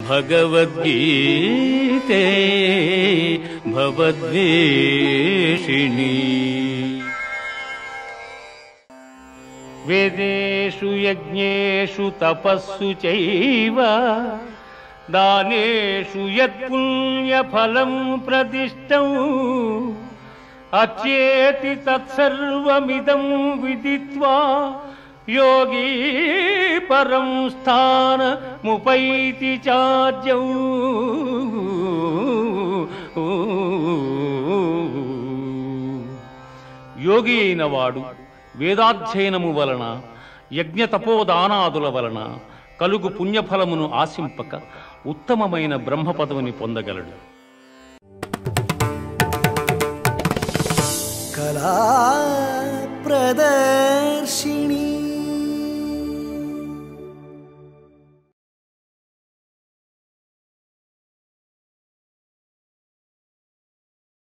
భగవద్గీతే భవద్వేషిణి వేదేషు యజ్ఞేషు తపస్సు చైవ దానేషు యత్పుణ్యఫలం ప్రదిష్టం అచ్యేతి తత్సర్వమిదం విదిత్వా యోగీ పరం స్థానముపైతి చార్యం. యోగి అయిన వాడు వేదాధ్యయనము వలన యజ్ఞతపోదానాదుల వలన కలుగు పుణ్యఫలమును ఆశింపక ఉత్తమమైన బ్రహ్మ పదవిని పొందగలడు. కళా ప్రదర్శిని